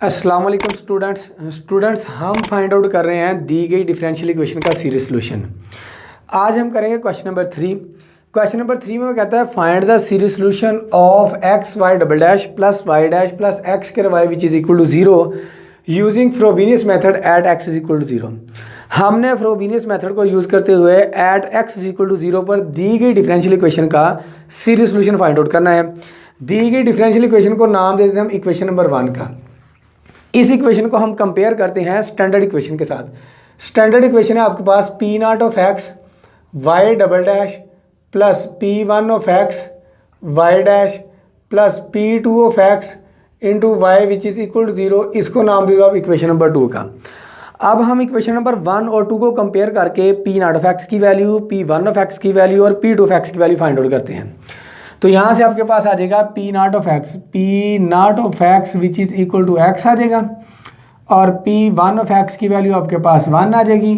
अस्सलाम वालेकुम स्टूडेंट्स हम फाइंड आउट कर रहे हैं दी गई डिफरेंशियल इक्वेशन का सीरीज सोल्यूशन। आज हम करेंगे क्वेश्चन नंबर 3। क्वेश्चन नंबर 3 में वो कहता है find the series solution of x Y double dash plus y dash plus x square y which is equal to 0 using Frobenius method at x is equal to 0। हमने Frobenius method को use करते हुए at x is equal to 0 पर दी गई differential equation का series solution find out करना है। दी गई डिफरेंशियल इक्वेशन को नाम दे देते हैं हम इक्वेशन नंबर 1 का। इस इक्वेशन को हम कंपेयर करते हैं स्टैंडर्ड इक्वेशन के साथ। स्टैंडर्ड इक्वेशन है आपके पास P not of x Y double dash plus P one of x Y dash plus P two of X into Y which is equal to 0। इसको नाम दे दो आप इक्वेशन नंबर 2 का। अब हम इक्वेशन नंबर 1 और 2 को कंपेयर करके पी नॉट ऑफ एक्स की value, P one of x की वैल्यू और पी टू ऑफ एक्स की वैल्यू फाइंड आउट करते हैं। तो यहाँ से आपके पास आ जाएगा P not of X which is equal to X आ जाएगा और पी वन ऑफ एक्स की वैल्यू आपके पास 1 आ जाएगी,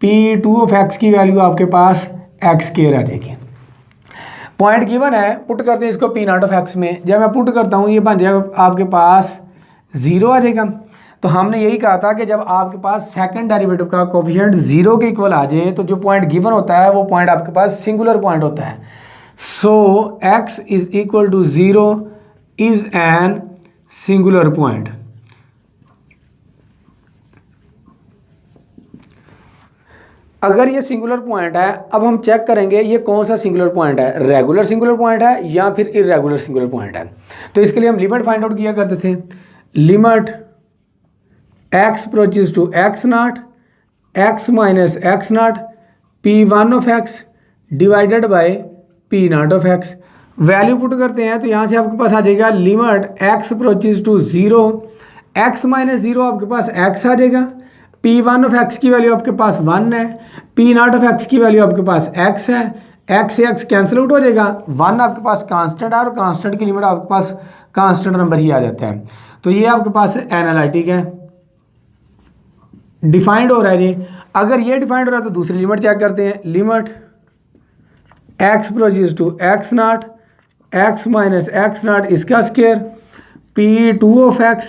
पी टू ऑफ एक्स की वैल्यू आपके पास एक्स स्क्वायर आ जाएगी। पॉइंट गिवन है, पुट करते हैं इसको पी नॉट ऑफ एक्स में। जब मैं पुट करता हूँ ये बन जाएगा आपके पास 0 आ जाएगा। तो हमने यही कहा था कि जब आपके पास सेकंड डेरिवेटिव का कोफिशिएंट 0 के इक्वल आ जाए तो जो पॉइंट गिवन होता है वो पॉइंट आपके पास सिंगुलर पॉइंट होता है। So x is equal to 0 is an singular point। अगर ये सिंगुलर पॉइंट है, अब हम चेक करेंगे ये कौन सा सिंगुलर पॉइंट है, रेगुलर सिंगुलर पॉइंट है या फिर इरेगुलर सिंगुलर पॉइंट है। तो इसके लिए हम लिमिट फाइंड आउट किया करते थे। Limit x approaches to x not x minus x not P one of x divided by P not of x. Value put करते हैं तो यहाँ से आपके पास आ जाएगा limit x approaches to 0 x minus 0 आपके पास x आ जाएगा, पी वन ऑफ एक्स की वैल्यू आपके पास 1 है, पी नॉट ऑफ एक्स की वैल्यू आपके पास x है, x से x कैंसिल आउट हो जाएगा, 1 आपके पास कांस्टेंट है और कांस्टेंट की लिमिट आपके पास कांस्टेंट नंबर ही आ जाता है। तो ये आपके पास एनालिटिक है, डिफाइंड हो रहा है जी। अगर ये डिफाइंड हो रहा है तो दूसरी लिमिट चेक करते हैं। Limit x approaches to x not x minus x not इसका square P two of x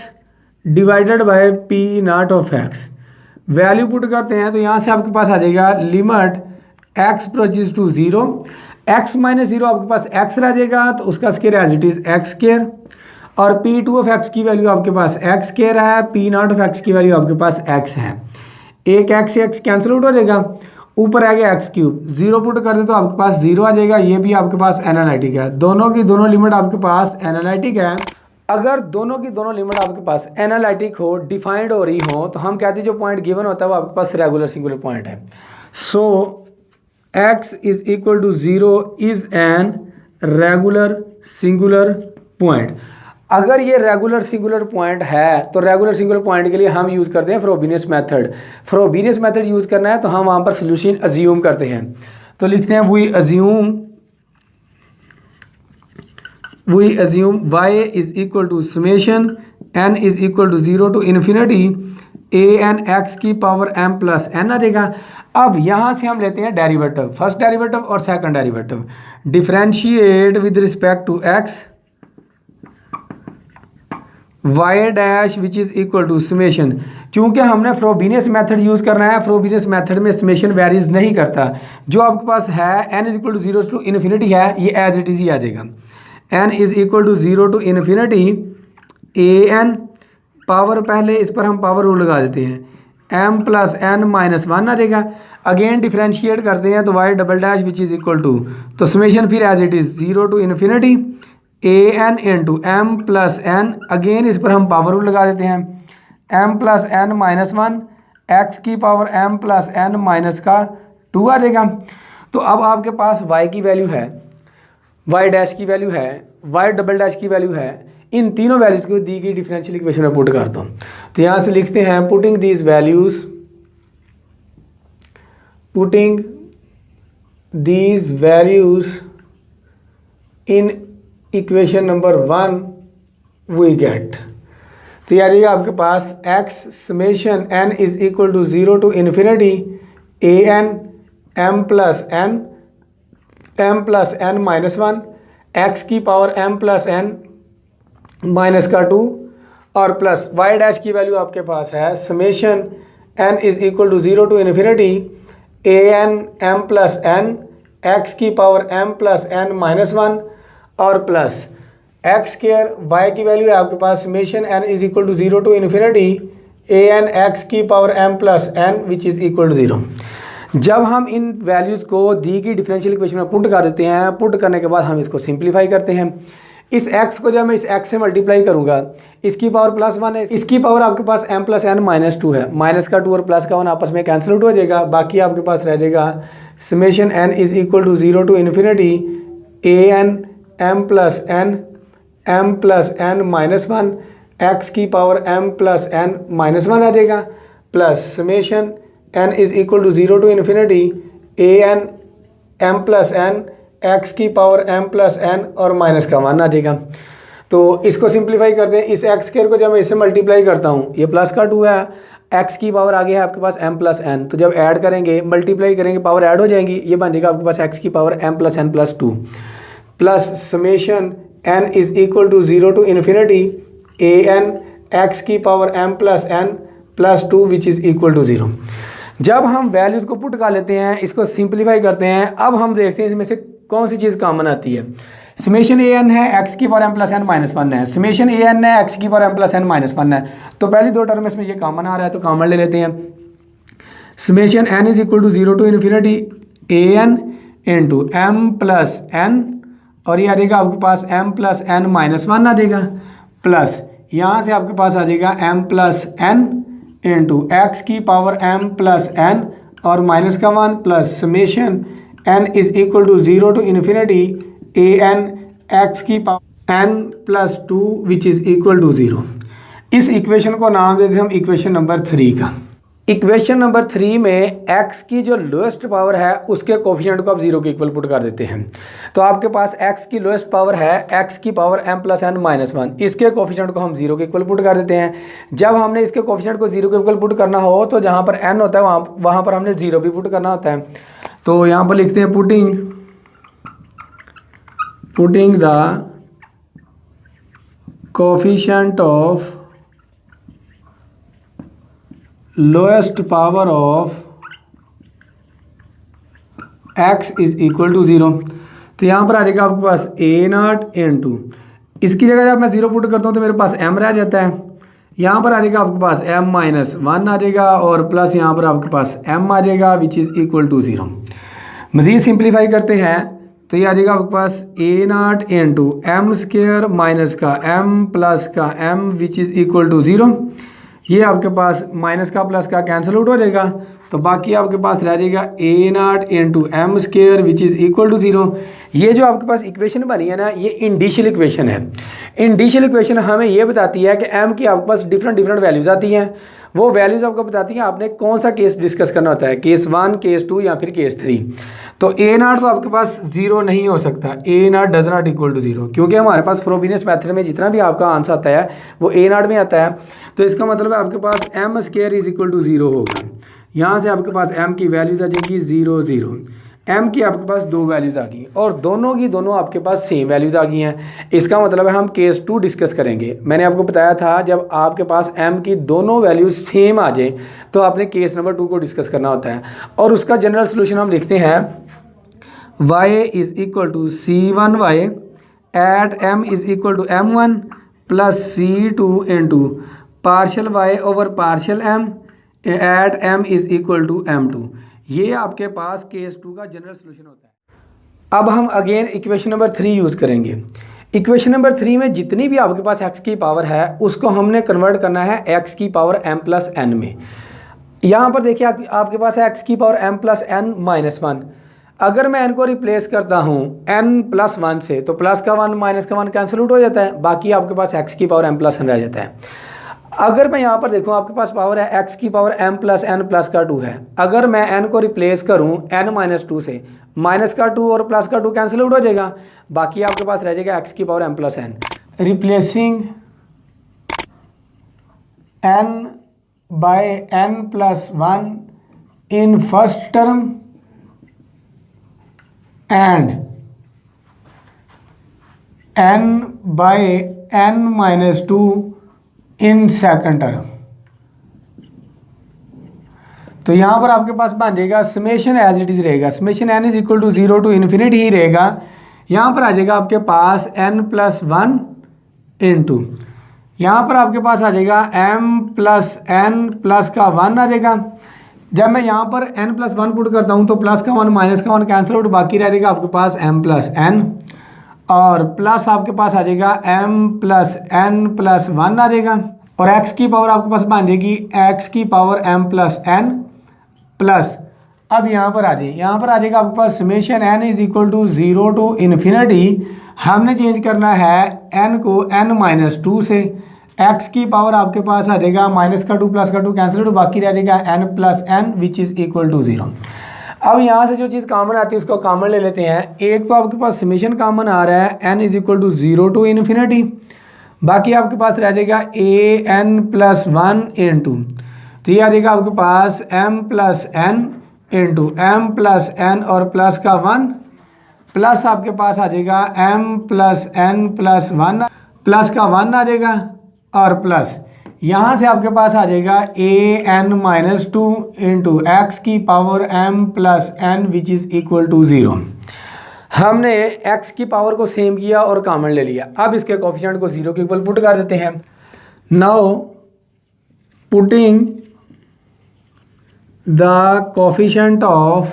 divided by P not of x. Value put करते हैं तो यहाँ से आपके पास आ जाएगा limit x approaches to 0 x minus 0 आपके पास x रह जाएगा तो उसका square as it is x square और पी टू ऑफ एक्स की वैल्यू आपके पास एक्स स्क्वायर है, पी नॉट ऑफ एक्स की वैल्यू आपके पास x है। एक x से x कैंसिल आउट हो जाएगा, ऊपर आ गया एक्स क्यूब, 0 पुट कर दे तो आपके पास 0 आ जाएगा। ये भी आपके पास एनालिटिक है, दोनों की दोनों लिमिट आपके पास एनालिटिक है। अगर दोनों की दोनों लिमिट आपके पास एनालिटिक हो, डिफाइंड हो रही हो, तो हम कहते हैं जो पॉइंट गिवन होता है वो आपके पास रेगुलर सिंगुलर पॉइंट है। So x is equal to 0 is an regular singular point. अगर ये रेगुलर सिंगुलर पॉइंट है तो रेगुलर सिंगुलर पॉइंट के लिए हम यूज़ करते हैं Frobenius method. Frobenius method use करना है तो हम वहाँ पर सोल्यूशन अज्यूम करते हैं। तो लिखते हैं we assume y is equal to summation n is equal to 0 to infinity an x की पावर m प्लस n आ जाएगा। अब यहाँ से हम लेते हैं डेरिवेटिव, फर्स्ट डेरिवेटिव और second derivative. Differentiate with respect to x y dash which is equal to summation. क्योंकि हमने फ्रोबेनियस मेथड यूज़ करना है, फ्रोबेनियस मेथड में समेशन वेरीज नहीं करता। जो आपके पास है n is equal to 0 to infinity है, ये एज इट इज़ ही आ जाएगा। n is equal to 0 to infinity an power, पहले इस पर हम पावर रूल लगा देते हैं, m प्लस n माइनस 1 आ जाएगा। अगेन डिफरेंशिएट करते हैं तो y double dash which is equal to, तो समेशन फिर as it is 0 to infinity an into m plus n, again इस पर हम पावर रूल लगा देते हैं, m plus n minus 1 x की power m plus n minus का 2 आ जाएगा। तो अब आपके पास y की वैल्यू है, y डैश की वैल्यू है, y डबल डैश की वैल्यू है। इन तीनों वैल्यूज़ को दी गई डिफरेंशियल इक्वेशन में पुट करता हूँ। तो यहाँ से लिखते हैं putting these values in equation number 1 we get. तो यार ये आपके पास x summation n is equal to 0 to infinity an m plus n minus 1 x की power m plus n minus का 2 और प्लस वाई डैश की वैल्यू आपके पास है summation n is equal to 0 to infinity a n m plus n x की power m plus n minus 1 और plus x square y की value है आपके पास summation n is equal to 0 to infinity a n x की power m plus n which is equal to 0। जब हम इन values को दी गई डिफरेंशियल इक्वेशन में पुट कर देते हैं, पुट करने के बाद हम इसको सिंप्लीफाई करते हैं। इस x को जब मैं इस x से मल्टीप्लाई करूंगा, इसकी पावर प्लस 1 है, इसकी पावर आपके पास m प्लस एन माइनस 2 है, माइनस का 2 और प्लस का 1 आपस में कैंसिल आउट हो जाएगा। बाकी आपके पास रह जाएगा summation n is equal to 0 to infinity a n m plus n minus 1 x की power m plus n minus 1 आ जाएगा, plus summation n is equal to 0 to infinity a n m plus n x की power m plus n और minus का 1 आ जाएगा। तो इसको सिंप्लीफाई करते हैं। इस एक्स स्क्वायर को जब मैं इससे मल्टीप्लाई करता हूँ, ये प्लस का 2 है, एक्स की पावर आ गया है आपके पास m प्लस एन, तो जब ऐड करेंगे मल्टीप्लाई करेंगे पावर ऐड हो जाएंगी, ये बन जाएगा आपके पास x की power m plus n plus 2 plus summation n is equal to 0 to infinity a n x की power m plus n plus 2 which is equal to 0। जब हम वैल्यूज़ को पुट कर लेते हैं, इसको सिंप्लीफाई करते हैं, अब हम देखते हैं इसमें से कौन सी चीज़ कॉमन आती है। समेशन ए एन है एक्स की power m plus n minus 1 है, समेशन ए एन है एक्स की power m plus n minus 1 है, तो पहली दो टर्म इसमें ये कॉमन आ रहा है, तो कॉमन ले लेते हैं। Summation n is equal to 0 to infinity a n into m plus n, और ये आ जाएगा आपके पास एम प्लस एन माइनस 1 आ जाएगा, प्लस यहाँ से आपके पास आ जाएगा m plus n into x की पावर एम प्लस एन और माइनस का 1 plus summation n is equal to 0 to infinity a n x की power n plus 2 which is equal to 0। इस इक्वेशन को नाम देते हैं हम इक्वेशन नंबर 3 का। इक्वेशन नंबर 3 में x की जो लोएस्ट पावर है उसके कोफिशिएंट को आप 0 के इक्वल पुट कर देते हैं, तो आपके पास x की लोएस्ट पावर है x की power m plus n minus 1, इसके कोफिशिएंट को हम 0 के इक्वल पुट कर देते हैं। जब हमने इसके कोफिशिएंट को 0 के इक्वल पुट करना हो तो जहाँ पर n होता है वहाँ पर हमने 0 भी पुट करना होता है। तो यहाँ पर लिखते हैं putting the coefficient of lowest power of x is equal to 0। तो यहाँ पर आ जाएगा आपके पास ए नॉट इंटू, इसकी जगह जब मैं 0 पुट करता हूँ तो मेरे पास m रह जाता है, यहाँ पर आ जाएगा आपके पास m माइनस 1 आ जाएगा और प्लस यहाँ पर आपके पास m आ जाएगा विच इज़ इक्वल टू 0। मज़ीद सिंप्लीफाई करते हैं तो ये आ जाएगा आपके पास a not into m square minus का m प्लस का m which is equal to 0। ये आपके पास माइनस का प्लस का कैंसिल आउट हो जाएगा, तो बाकी आपके पास रह जाएगा a not into m square which is equal to 0। ये जो आपके पास इक्वेशन बनी है ना, ये इंडिशियल इक्वेशन है। इंडिशियल इक्वेशन हमें ये बताती है कि m की आपके पास डिफरेंट वैल्यूज़ आती हैं, वो वैल्यूज़ आपको बताती हैं आपने कौन सा केस डिस्कस करना होता है, केस 1, केस 2 या फिर केस 3। तो ए नॉट तो आपके पास 0 नहीं हो सकता, a not does not equal to 0, क्योंकि हमारे पास फ्रोबेनियस मेथड में जितना भी आपका आंसर आता है वो ए नॉट में आता है। तो इसका मतलब है आपके पास m square is equal to 0 होगा। यहाँ से आपके पास m की वैल्यूज़ आ जाएगी 0 0, m की आपके पास 2 वैल्यूज़ आ गई और दोनों की दोनों आपके पास सेम वैल्यूज़ आ गई हैं। इसका मतलब है हम केस 2 डिस्कस करेंगे। मैंने आपको बताया था जब आपके पास m की दोनों वैल्यूज़ सेम आ जाए तो आपने केस नंबर 2 को डिस्कस करना होता है, और उसका जनरल सोल्यूशन हम लिखते हैं y is equal to c1y at m is equal to m1 plus c2 into partial y over partial m at m is equal to m2। ये आपके पास केस 2 का जनरल सोल्यूशन होता है। अब हम अगेन इक्वेशन नंबर 3 यूज़ करेंगे। Equation number 3 में जितनी भी आपके पास x की पावर है उसको हमने कन्वर्ट करना है x की पावर m प्लस n में। यहाँ पर देखिए आपके पास है x की power m plus n minus 1। अगर मैं n को रिप्लेस करता हूँ n प्लस 1 से तो प्लस का 1 माइनस का 1 कैंसिल आउट हो जाता है, बाकी आपके पास x की पावर m प्लस n रह जाता है। अगर मैं यहाँ पर देखूँ आपके पास पावर है x की power m plus n plus का 2 है, अगर मैं n को रिप्लेस करूँ n माइनस 2 से, माइनस का 2 और प्लस का 2 कैंसिल आउट हो जाएगा, बाकी आपके पास रह जाएगा x की power m plus n। Replacing n by n plus 1 in first term and n by n minus 2 in second term. तो यहाँ पर आपके पास बन जाएगा समेशन एज इट इज़ रहेगा, summation n is equal to 0 to infinity ही रहेगा। यहाँ पर आ जाएगा आपके पास n+1 इंटू, यहाँ पर आपके पास आ जाएगा m+n+ का 1 आ जाएगा। जब मैं यहाँ पर n+1 पुट करता हूँ तो प्लस का 1 माइनस का 1 कैंसिल आउट, बाकी रह जाएगा आपके पास m+n और प्लस आपके पास आ जाएगा m+n+1 आ जाएगा और x की पावर आपके पास बन जाएगी x की पावर m+n प्लस, अब यहाँ पर आ जाइए, यहाँ पर आ जाएगा आपके पास summation n is equal to 0 to infinity, हमने चेंज करना है n को n-2 से, x की पावर आपके पास आ जाएगा माइनस का 2 प्लस का 2 कैंसिल टू, बाकी रह जाएगा n+n which is equal to 0। अब यहाँ से जो चीज़ कॉमन आती है उसको कॉमन ले लेते हैं। एक तो आपके पास समेशन कॉमन आ रहा है n is equal to 0 to infinity, बाकी आपके पास रह जाएगा an+1 इंटू, तो ये आ जाएगा आपके पास m+n इंटू m+n और प्लस का 1 प्लस आपके पास आ जाएगा m+n+1 प्लस का 1 आ जाएगा और प्लस यहाँ से आपके पास आ जाएगा an-2 इंटू एक्स की power m+n which is equal to 0। हमने x की पावर को सेम किया और कॉमन ले लिया। अब इसके कोफिशिएंट को 0 के इक्वल पुट कर देते हैं। Now putting the coefficient of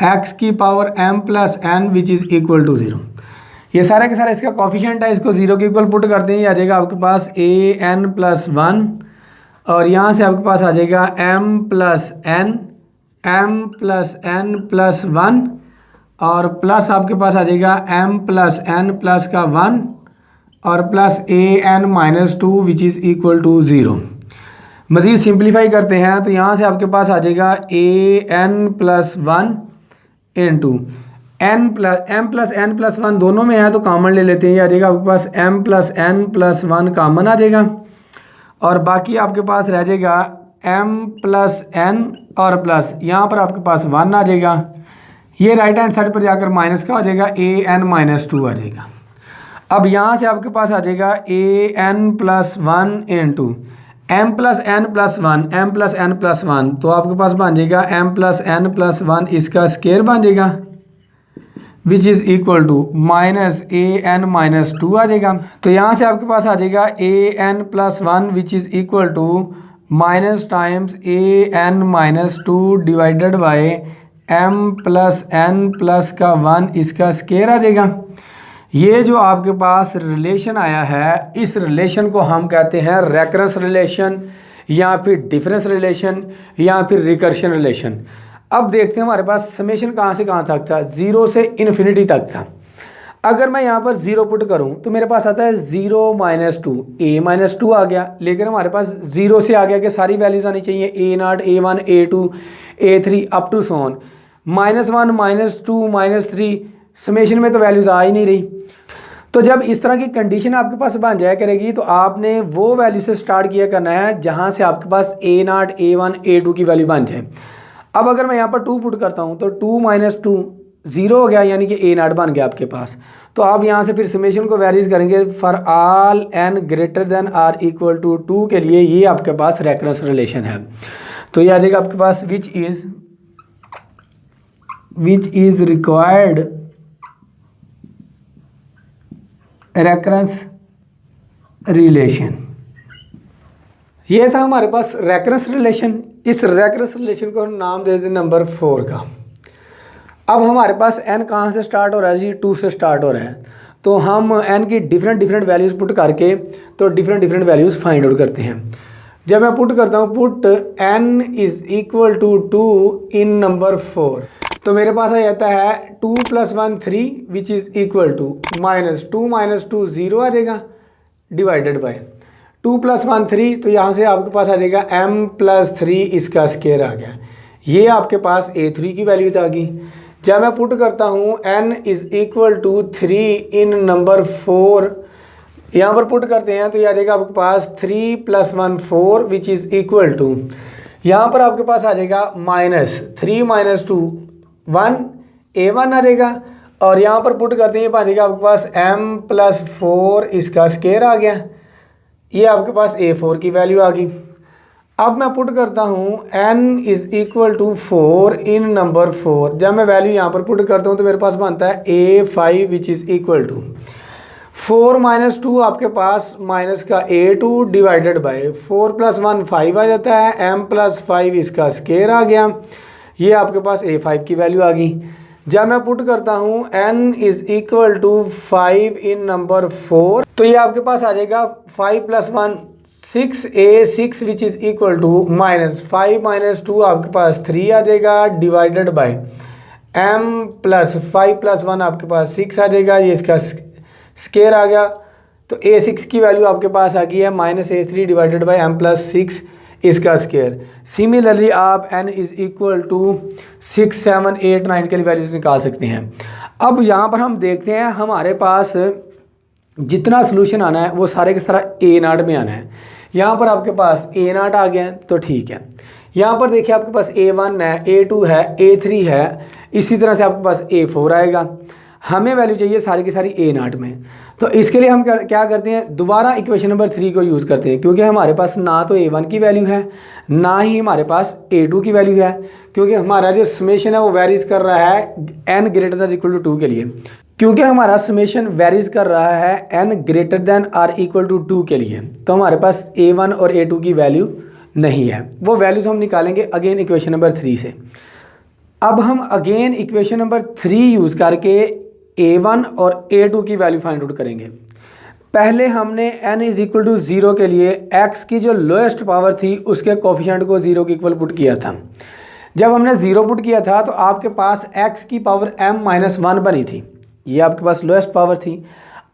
x की power m+n which is equal to 0, ये सारा के सारा इसका कोफिशिएंट है, इसको 0 के इक्वल पुट करते हैं, ये आ जाएगा आपके पास an+1 और यहाँ से आपके पास आ जाएगा m+n+1 और प्लस आपके पास आ जाएगा m+n प्लस का 1 और plus an-2 which is equal to 0। मज़ीद सिंप्लीफाई करते हैं तो यहाँ से आपके पास आ जाएगा an+1 इंटू m+n+1 दोनों में है तो कॉमन ले लेते हैं, ये आ जाएगा आपके पास m+n+1 कॉमन आ जाएगा और बाकी आपके पास रह जाएगा m+n और प्लस यहाँ पर आपके पास 1 आ जाएगा, ये राइट हैंड साइड पर जाकर माइनस का हो जाएगा an-2 आ जाएगा। अब यहाँ से आपके पास आ जाएगा an+1 इंटू m+n+1 तो आपके पास बन जाएगा m+n+1 इसका स्क्वायर बन जाएगा which is equal to -an-2 आ जाएगा। तो यहाँ से आपके पास आ जाएगा an+1 which is equal to minus times an-2 divided by m+n plus का 1 इसका स्क्वायर आ जाएगा। ये जो आपके पास रिलेशन आया है इस रिलेशन को हम कहते हैं रेकरेंस रिलेशन या फिर डिफरेंस रिलेशन या फिर रिकर्शन रिलेशन। अब देखते हैं हमारे पास समेशन कहाँ से कहाँ तक था, 0 से इन्फिनिटी तक था। अगर मैं यहाँ पर 0 पुट करूँ तो मेरे पास आता है 0-2 a-2 आ गया, लेकिन हमारे पास 0 से आ गया कि सारी वैल्यूज आनी चाहिए a0 a1 a2 a3 up to so on, -1 -2 -3 summation में तो वैल्यूज़ आ ही नहीं रही। तो जब इस तरह की कंडीशन आपके पास बन जाया करेगी तो आपने वो वैल्यू से स्टार्ट किया करना है जहाँ से आपके पास a0 a1 a2 की वैल्यू बन जाए। अब अगर मैं यहाँ पर 2 पुट करता हूँ तो 2 - 2 0 हो गया, यानी कि a0 बन गया आपके पास। तो आप यहाँ से फिर समेशन को वेरीज करेंगे for all n greater than or equal to 2 के लिए, ये आपके पास रेकरेंस रिलेशन है। तो ये आ जाएगा आपके पास which is required recurrence relation. ये था हमारे पास रेकरेंस रिलेशन। इस रेकरेंस रिलेशन को हम नाम दे दें नंबर 4 का। अब हमारे पास n कहाँ से स्टार्ट हो रहा है जी, 2 से स्टार्ट हो रहा है। तो हम n की डिफरेंट वैल्यूज़ पुट करके तो डिफरेंट वैल्यूज़ फाइंड आउट करते हैं। जब मैं पुट करता हूँ put n is equal to 2 in number 4, तो मेरे पास आ जाता है 2 + 1 3 विच इज़ इक्वल टू -2 - 2 0 आ जाएगा डिवाइडेड बाय 2 + 1 3, तो यहाँ से आपके पास आ जाएगा m+3 इसका स्क्वायर आ गया। ये आपके पास a3 की वैल्यूज आ गई। जब मैं पुट करता हूँ n is equal to 3 in number 4, यहाँ पर पुट करते हैं तो ये आ जाएगा आपके पास 3 + 1 4 विच इज़ इक्वल टू, यहाँ पर आपके पास आ जाएगा -3 - 2 1 a1 आ जाएगा और यहाँ पर पुट करते हैं, पानी का आपके पास m+4 इसका स्केयर आ गया, ये आपके पास a4 की वैल्यू आ गई। अब मैं पुट करता हूँ n = 4 इन नंबर 4। जब मैं वैल्यू यहाँ पर पुट करता हूँ तो मेरे पास बनता है a5 which is equal to 4 - 2 आपके पास माइनस का a2 डिवाइडेड बाय 4 + 1 5 आ जाता है, m+5 इसका स्केयर आ गया, ये आपके पास a5 की वैल्यू आ गई। जब मैं पुट करता हूँ n = 5 इन नंबर 4 तो ये आपके पास आ जाएगा 5 + 1 6 a6 which is equal to -5 - 2 आपके पास 3 आ जाएगा डिवाइडेड बाय m+5 + 1 आपके पास 6 आ जाएगा, ये इसका स्केयर आ गया। तो a6 की वैल्यू आपके पास आ गई है -a3 डिवाइडेड बाय m+6 इसका स्केयर। सिमिलरली आप n = 6 7 8 9 के लिए वैल्यूज निकाल सकते हैं। अब यहाँ पर हम देखते हैं हमारे पास जितना सोल्यूशन आना है वो सारे के सारा a0 में आना है। यहाँ पर आपके पास a0 आ गया तो ठीक है। यहाँ पर देखिए आपके पास a1 है, a2 है, a3 है, इसी तरह से आपके पास a4 आएगा। हमें वैल्यू चाहिए सारी की सारी a0 में, तो इसके लिए हम क्या करते हैं, दोबारा इक्वेशन नंबर 3 को यूज़ करते हैं, क्योंकि हमारे पास ना तो a1 की वैल्यू है ना ही हमारे पास a2 की वैल्यू है, क्योंकि हमारा जो समेशन है वो वेरीज कर रहा है n > 2 के लिए। क्योंकि हमारा समेशन वेरीज कर रहा है n > 2 के लिए, तो हमारे पास a1 और a2 की वैल्यू नहीं है। वो वैल्यूज हम निकालेंगे अगेन इक्वेशन नंबर 3 से। अब हम अगेन इक्वेशन नंबर 3 यूज़ करके a1 और a2 की वैल्यू फाइंड आउट करेंगे। पहले हमने n = 0 के लिए x की जो लोएस्ट पावर थी उसके कोफिशिएंट को 0 के इक्वल पुट किया था। जब हमने 0 पुट किया था तो आपके पास x की पावर m-1 बनी थी, ये आपके पास लोएस्ट पावर थी।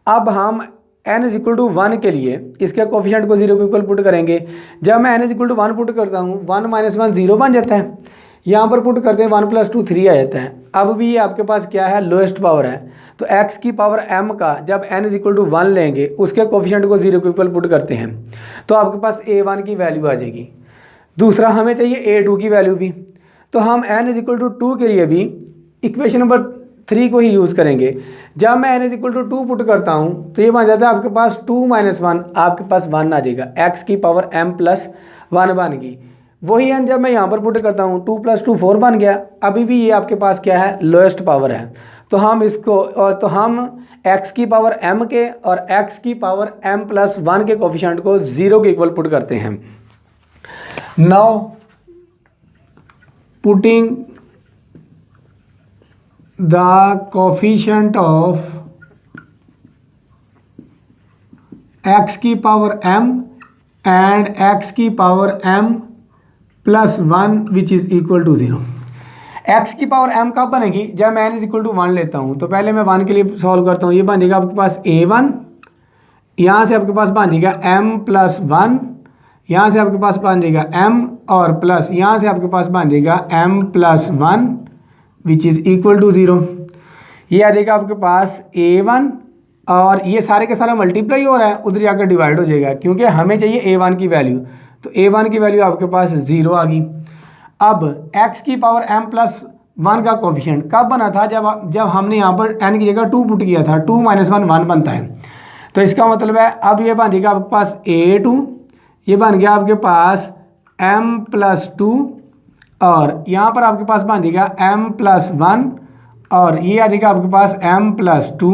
अब हम n = 1 के लिए इसके कोफिशिएंट को 0 के इक्वल पुट करेंगे। जब मैं n = 1 पुट करता हूँ 1 - 1 0 बन जाता है, यहाँ पर पुट करते हैं 1 + 2 3 आ जाता है। अब भी ये आपके पास क्या है, लोएस्ट पावर है, तो x की पावर m का जब n = 1 लेंगे उसके कोफिशिएंट को 0 के इक्वल पुट करते हैं तो आपके पास a1 की वैल्यू आ जाएगी। दूसरा हमें चाहिए a2 की वैल्यू भी, तो हम n = 2 के लिए भी इक्वेशन नंबर 3 को ही यूज़ करेंगे। जब मैं n = 2 पुट करता हूँ तो ये बन जाता है आपके पास 2 - 1 आपके पास 1 आ जाएगा, x की पावर m+1 बन गई। वही n जब मैं यहाँ पर पुट करता हूँ 2 + 2 4 बन गया। अभी भी ये आपके पास क्या है, लोएस्ट पावर है, तो हम इसको तो हम x की पावर m के और x की पावर m+1 के कोफिशिएंट को 0 के इक्वल पुट करते हैं। Now putting the coefficient of x की पावर m एंड x की power m+1 which is equal to 0। x की पावर m कब बनेगी, जब मैं n = 1 लेता हूँ। तो पहले मैं 1 के लिए सॉल्व करता हूँ, ये बन जाएगा आपके पास a1, यहाँ से आपके पास बन जाएगा m+1, यहाँ से आपके पास बन जाएगा m और प्लस यहाँ से आपके पास बन जाएगा m+1 which is equal to 0। ये आ जाएगा आपके पास a1 और ये सारे के सारा मल्टीप्लाई हो रहा है, उधर जाकर डिवाइड हो जाएगा, क्योंकि हमें चाहिए a1 की वैल्यू, तो a1 की वैल्यू आपके पास 0 आ गई। अब x की पावर m+1 का कोफिशिएंट कब बना था, जब हमने यहाँ पर n की जगह 2 पुट किया था, 2 - 1 1 बनता है। तो इसका मतलब है अब ये बन जाएगा आपके पास a2, ये बन गया आपके पास m+2 और यहाँ पर आपके पास बन जाएगा m+1 और ये आ जाएगा आपके पास m+2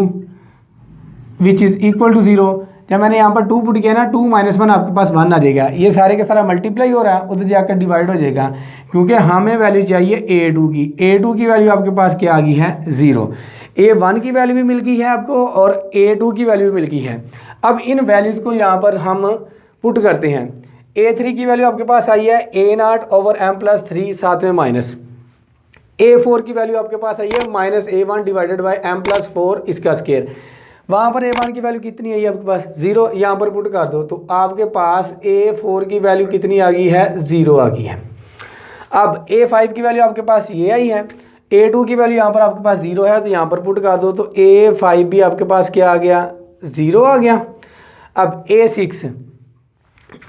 which is equal to 0। जब मैंने यहाँ पर 2 पुट किया ना, 2 - 1 आपके पास 1 आ जाएगा, ये सारे के सारा मल्टीप्लाई हो रहा है, उधर जाकर डिवाइड हो जाएगा, क्योंकि हमें वैल्यू चाहिए a2 की। a2 की वैल्यू आपके पास क्या आ गई है, 0। a1 की वैल्यू भी मिल गई है आपको और a2 की वैल्यू भी मिल गई है। अब इन वैल्यूज़ को यहाँ पर हम पुट करते हैं। a3 की वैल्यू आपके पास आई है a0/m+3 साथ में माइनस। a4 की वैल्यू आपके पास आई है -a1 डिवाइडेड बाई m+4 इसका स्केयर। वहाँ पर a1 की वैल्यू कितनी आई है आपके पास, 0। यहाँ पर पुट कर दो तो आपके पास a4 की वैल्यू कितनी आ गई है, 0 आ गई है। अब a5 की वैल्यू आपके पास ये आई है, a2 की वैल्यू यहाँ पर आपके पास 0 है, तो यहाँ पर पुट कर दो तो a5 भी आपके पास क्या आ गया, 0 आ गया। अब a6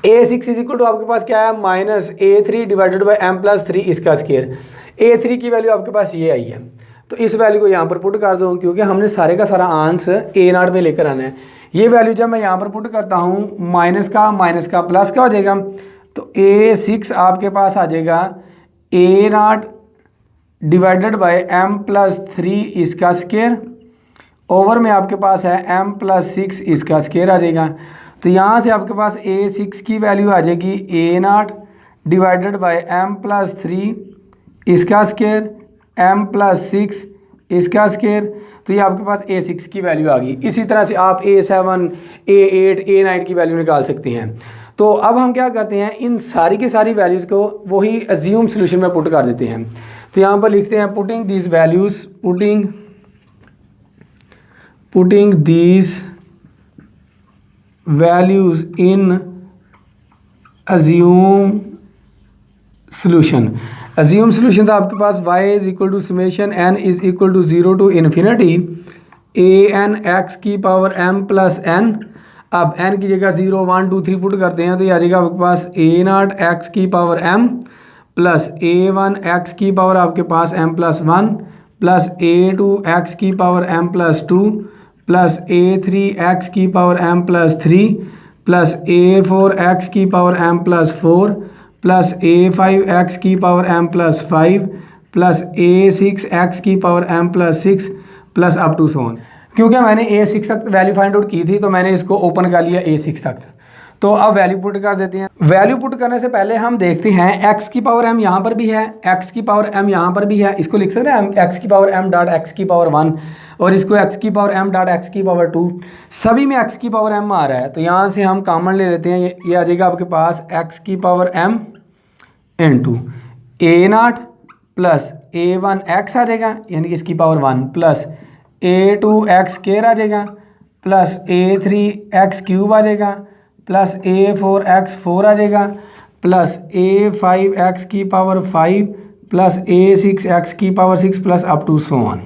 इज इक्वल टू आपके पास क्या है, -a3 डिवाइडेड बाई m+3 इसका स्केयर। a3 की वैल्यू आपके पास ये आई है, तो इस वैल्यू को यहाँ पर पुट कर दो, क्योंकि हमने सारे का सारा आंसर ए नॉट में लेकर आना है। ये वैल्यू जब मैं यहाँ पर पुट करता हूँ माइनस का प्लस का हो जाएगा, तो A6 आपके पास आ जाएगा a not divided by m plus 3 इसका स्केयर, ओवर में आपके पास है m प्लस 6 इसका स्केयर आ जाएगा। तो यहाँ से आपके पास A6 की वैल्यू आ जाएगी a not divided by m plus 3 इसका स्केयर, m प्लस 6 इसका स्केयर। तो ये आपके पास A6 की वैल्यू आ गई। इसी तरह से आप A7, A8, A9 की वैल्यू निकाल सकते हैं। तो अब हम क्या करते हैं, इन सारी की सारी वैल्यूज़ को वही अज्यूम सोल्यूशन में पुट कर देते हैं। तो यहाँ पर लिखते हैं putting these values, putting these values in assume solution. Assume solution था आपके पास y is equal to summation n is equal to 0 to infinity an x की पावर m प्लस n। अब n की जगह 0, 1, 2, 3 पुट करते हैं, तो ये आ जाएगा आपके पास a नॉट x की power m plus a1 x की पावर आपके पास m plus 1 plus a2 x की power m plus 2 plus a3 x की power m plus 3 plus a4 x की power m plus 4 plus a5 x की power m plus 5 plus a6 x की power m plus 6 plus up to so on. क्योंकि मैंने A6 तक value find out की थी, तो मैंने इसको ओपन कर लिया A6 तक। तो अब वैल्यू पुट कर देते हैं। वैल्यू पुट करने से पहले हम देखते हैं x की पावर m यहाँ पर भी है, x की पावर m यहाँ पर भी है। इसको लिख सकते हैं x की पावर m डॉट x की पावर 1, और इसको x की पावर m डॉट x की पावर 2। सभी में x की पावर m आ रहा है, तो यहाँ से हम कॉमन ले लेते हैं। ये आ जाएगा आपके पास x की power m into a not plus a1 x आ जाएगा, यानी कि इसकी power 1 plus a2 x square आ जाएगा प्लस a3 x क्यूब आ जाएगा प्लस a4 x 4 आ जाएगा प्लस a5 x की पावर 5 प्लस a6 x की power 6 plus up to so on.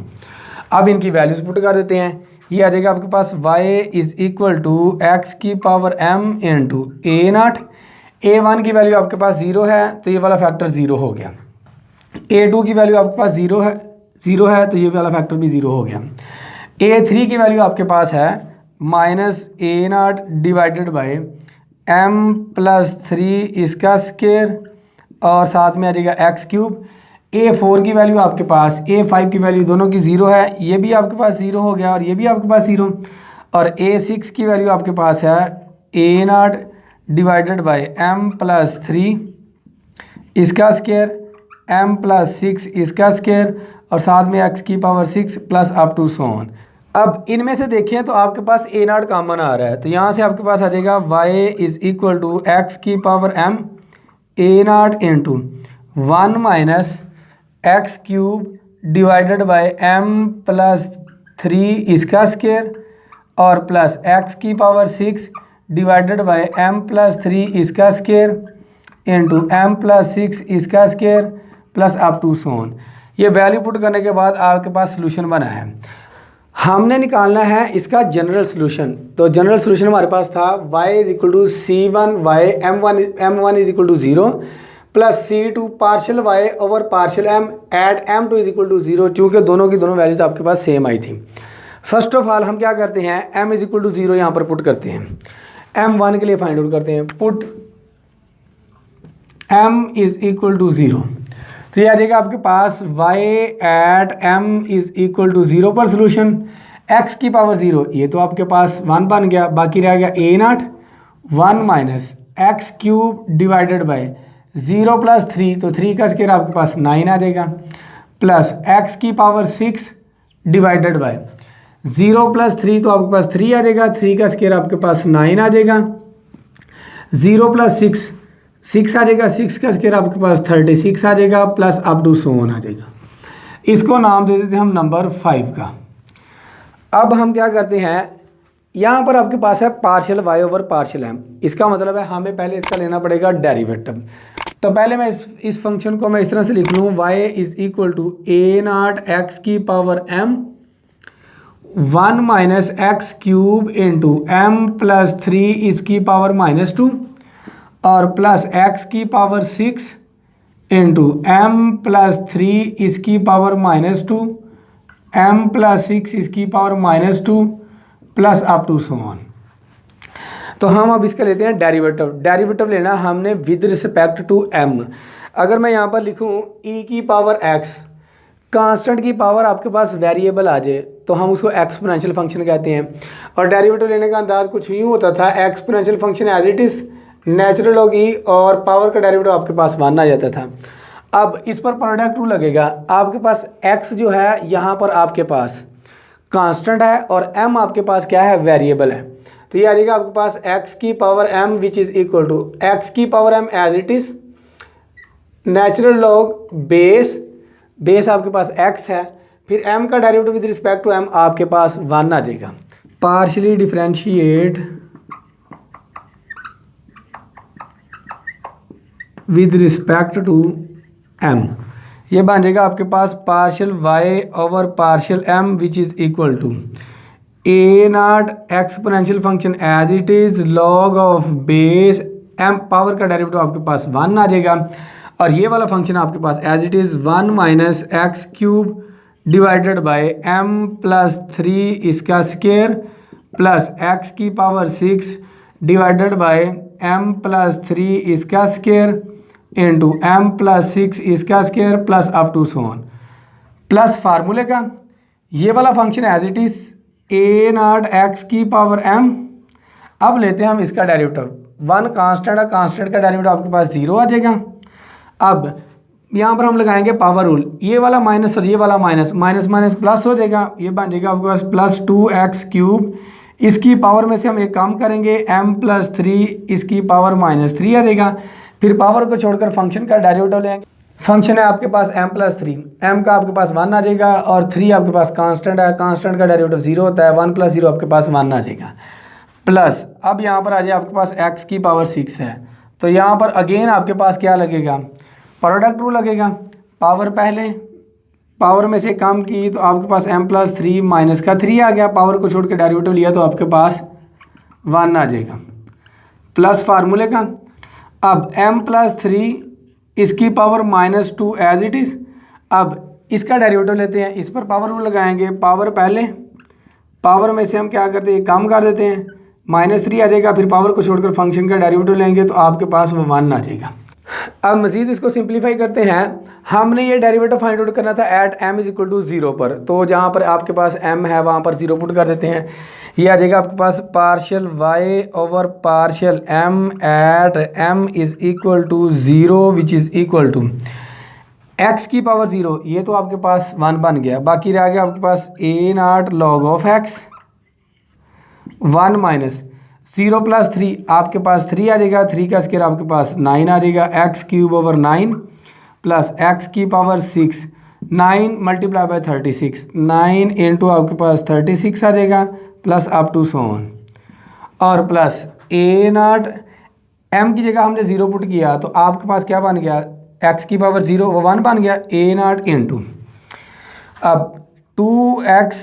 अब इनकी वैल्यूज पुट कर देते हैं। ये आ जाएगा आपके पास y is equal to x की power m into a naught. a1 की वैल्यू आपके पास 0 है, तो ये वाला फैक्टर 0 हो गया। a2 की वैल्यू आपके पास 0 है, तो ये वाला फैक्टर भी 0 हो गया। a3 की वैल्यू आपके पास है minus A not divided by m plus 3 इसका स्क्वायर, और साथ में आ जाएगा x क्यूब। a4 की वैल्यू आपके पास, a5 की वैल्यू दोनों की 0 है, ये भी आपके पास 0 हो गया और ये भी आपके पास 0। और a6 की वैल्यू आपके पास है a not divided by m plus 3 इसका स्क्वायर, m प्लस 6 इसका स्क्वायर, और साथ में x की power 6 plus up to so on. अब इनमें से देखें तो आपके पास ए नॉट कॉमन आ रहा है, तो यहाँ से आपके पास आ जाएगा y is equal to x की power m a not into 1 minus x cube divided by m plus 3 इसका स्क्वायर, और प्लस x की power 6 divided by m plus 3 इसका स्क्वायर इंटू m प्लस 6 इसका square plus up to so on. ये value put करने के बाद आपके पास सोल्यूशन बना है। हमने निकालना है इसका जनरल सोल्यूशन। तो जनरल सोल्यूशन हमारे पास था y is equal to c1 y m1 is equal to 0 plus c2 partial y over partial m at m2 is equal to 0, चूँकि दोनों की दोनों वैल्यूज आपके पास सेम आई थी। फर्स्ट ऑफ ऑल हम क्या करते हैं, m इज इक्वल टू 0 यहाँ पर पुट करते हैं। m1 के लिए फाइंड आउट करते हैं, put m is equal to 0। तो ये आ जाएगा आपके पास y at m is equal to 0 पर सोल्यूशन। x की पावर 0 ये तो आपके पास 1 बन गया, बाकी रह गया a not 1 minus x cube divided bye 0 plus 3, तो 3 का स्क्वायर आपके पास 9 आ जाएगा प्लस x की पावर 6 डिवाइडेड बाय 0 प्लस 3, तो आपके पास 3 आ जाएगा, 3 का स्क्वायर आपके पास 9 आ जाएगा, 0 प्लस 6 आ जाएगा, 6 का स्क्वायर आपके पास 36 आ जाएगा plus up to so on आ जाएगा। इसको नाम दे देते हैं हम नंबर 5 का। अब हम क्या करते हैं, यहाँ पर आपके पास है partial y over partial m। इसका मतलब है हमें पहले इसका लेना पड़ेगा डेरिवेटिव। तो पहले मैं इस फंक्शन को मैं इस तरह से लिख लूँ, y is equal to a not x की power m 1 minus x cube into m plus 3 इसकी पावर माइनस 2 और प्लस x की पावर 6 इंटू m प्लस 3 इसकी पावर माइनस 2 m प्लस 6 इसकी power -2 plus up to so on. तो हम अब इसका लेते हैं डेरिवेटिव। डेरिवेटिव लेना हमने विद रिस्पेक्ट टू m। अगर मैं यहाँ पर लिखूँ e की पावर x, कांस्टेंट की पावर आपके पास वेरिएबल आ जाए तो हम उसको एक्सपोनेंशियल फंक्शन कहते हैं। और डेरिवेटिव लेने का अंदाज कुछ यूँ होता था, exponential function as it is natural log e और पावर का डेरिवेटिव आपके पास 1 आ जाता था। अब इस पर प्रोडक्ट रूल लगेगा। आपके पास x जो है यहाँ पर आपके पास कांस्टेंट है और m आपके पास क्या है, वेरिएबल है। तो ये आ जाएगा आपके पास x की power m which is equal to x की power m as it is natural log base आपके पास x है, फिर m का derivative with respect to m आपके पास 1 आ जाएगा। Partially differentiate with respect to m, ये बन जाएगा आपके पास partial y over partial m which is equal to a not exponential function as it is log of base m, power का डेरिवेटिव आपके पास 1 आ जाएगा। और ये वाला फंक्शन आपके पास as it is 1 minus x cube divided by m plus 3 इसका स्क्वायर प्लस x की power 6 divided by m plus 3 इसका स्क्वायर इंटू m प्लस 6 इसका square plus up to so on. Plus फार्मूले का ये वाला function as it is a not x की power m। अब लेते हैं हम इसका डेरिवेटिव। 1 कांस्टेंट है, कांस्टेंट का डेरिवेटिव आपके पास 0 आ जाएगा। अब यहाँ पर हम लगाएंगे पावर रूल, ये वाला माइनस और ये वाला माइनस, माइनस माइनस प्लस हो जाएगा, ये बन जाएगा आपके पास प्लस 2x क्यूब। इसकी पावर में से हम एक काम करेंगे m प्लस 3 इसकी पावर -3 आ जाएगा। फिर पावर को छोड़कर फंक्शन का डेरिवेटिव लेंगे। फंक्शन है आपके पास m प्लस 3, m का आपके पास 1 आ जाएगा और 3 आपके पास कांस्टेंट है, कांस्टेंट का डेरिवेटिव 0 होता है, 1 प्लस 0 आपके पास 1 आ जाएगा। प्लस अब यहाँ पर आ जाए आपके पास x की पावर 6 है, तो यहाँ पर अगेन आपके पास क्या लगेगा, प्रोडक्ट रूल लगेगा। पावर पहले, पावर में से कम की तो आपके पास m प्लस 3 माइनस का 3 आ गया, पावर को छोड़ के डेरिवेटिव लिया तो आपके पास 1 आ जाएगा। प्लस फार्मूले का अब m प्लस 3 इसकी पावर -2 एज इट इज़। अब इसका डेरिवेटिव लेते हैं, इस पर पावर रूल लगाएंगे। पावर पहले, पावर में से हम क्या करते हैं, कम कर देते हैं, -3 आ जाएगा। फिर पावर को छोड़कर फंक्शन का डेरिवेटिव लेंगे तो आपके पास वो 1 आ जाएगा। अब मज़ीद इसको सिंप्लीफाई करते हैं। हमने ये डेरिवेटिव फाइंड आउट करना था at m is equal to 0 पर, तो जहाँ पर आपके पास m है वहाँ पर 0 पुट कर देते हैं। ये आ जाएगा आपके पास partial y over partial m at m is equal to 0 which is equal to x की पावर 0, ये तो आपके पास 1 बन गया। बाकी रह गया आपके पास a not log of x 1 minus 0 plus 3 आपके पास 3 आ जाएगा, 3 का स्क्वायर आपके पास 9 आ जाएगा, x cube over 9 plus x की पावर 6, 9 मल्टीप्लाई बाय 36, 9 इंटू आपके पास 36 आ जाएगा plus up to so on. और प्लस ए नॉट, एम की जगह हमने 0 पुट किया तो आपके पास क्या बन गया, एक्स की पावर 0 वो 1 बन गया, ए नॉट इंटू अब 2x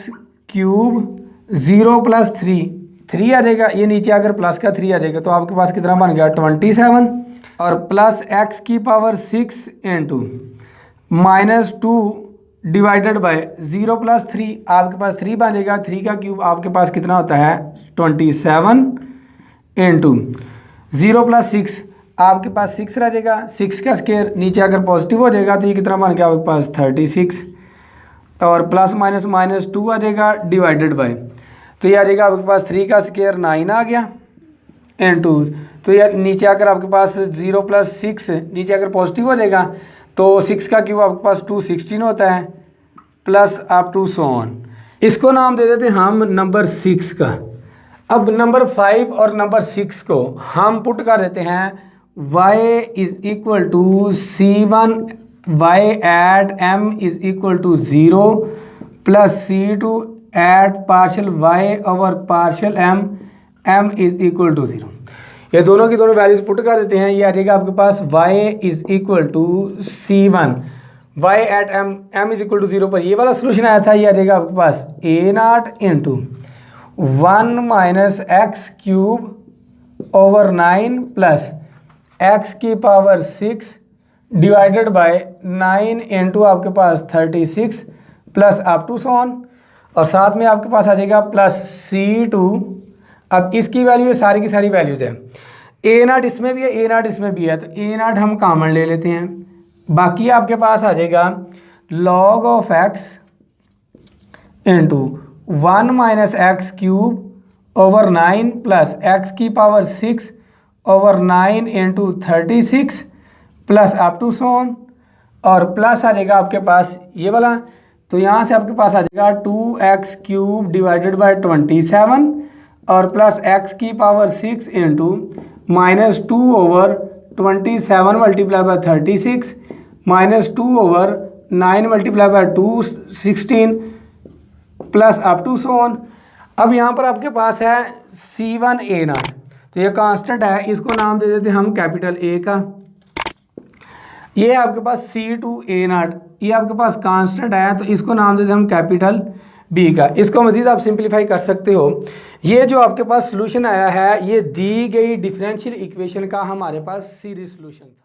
क्यूब 0 प्लस 3 आ जाएगा, ये नीचे अगर प्लस का 3 आ जाएगा तो आपके पास कितना बन गया 27 और प्लस x की power 6 into -2 divided by 0 plus 3 आपके पास 3 बन जाएगा, 3 का क्यूब आपके पास कितना होता है 27 इंटू 0 प्लस 6 आपके पास 6 रह जाएगा, 6 का स्क्वायर नीचे अगर पॉजिटिव हो जाएगा तो ये कितना बन गया आपके पास 36 और प्लस माइनस -2 आ जाएगा डिवाइडेड बाय, तो ये आ जाएगा आपके पास 3 का स्क्वायर 9 आ गया इंटू, तो ये नीचे अगर आपके पास 0 प्लस 6 नीचे अगर पॉजिटिव हो जाएगा तो 6 का क्यूब आपके पास 216 होता है plus up to so on. इसको नाम दे देते हैं हम नंबर 6 का। अब नंबर 5 और नंबर 6 को हम पुट कर देते हैं y is equal to C1 y at m is equal to 0 plus C2 at partial y over partial m is equal to 0। ये दोनों की दोनों वैल्यूज पुट कर देते हैं, ये आ जाएगा आपके पास y is equal to C1 y at m is equal to 0 पर ये वाला सोल्यूशन आया था, ये आ जाएगा आपके पास a not into 1 minus x cube over 9 plus x की पावर 6 डिवाइडेड बाय 9 इंटू आपके पास 36 प्लस अप टू सॉन, और साथ में आपके पास आ जाएगा प्लस C2। अब इसकी वैल्यू सारी की सारी वैल्यूज़ है, A0 इसमें भी है, A0 इसमें भी है, तो A0 हम कॉमन ले लेते हैं। बाकी आपके पास आ जाएगा log of x into 1 minus x cube over 9 plus x की power 6 over 9 into 36 plus up to so on, और प्लस आ जाएगा आपके पास ये वाला, तो यहाँ से आपके पास आ जाएगा 2x क्यूब डिवाइडेड बाई 27 और प्लस x की power 6 into minus 2 over 27 multiply by 36 minus 2 over 9 multiply by 2 16 plus up to so on. अब यहाँ पर आपके पास है C1A0, तो ये कांस्टेंट है, इसको नाम दे देते हैं हम कैपिटल A का। ये है आपके पास C2A0, ये आपके पास कांस्टेंट है, तो इसको नाम देते हैं हम कैपिटल B का। इसको मज़ीद आप सिंप्लीफाई कर सकते हो। ये जो आपके पास सॉल्यूशन आया है, ये दी गई डिफरेंशियल इक्वेशन का हमारे पास सीरीज सॉल्यूशन था।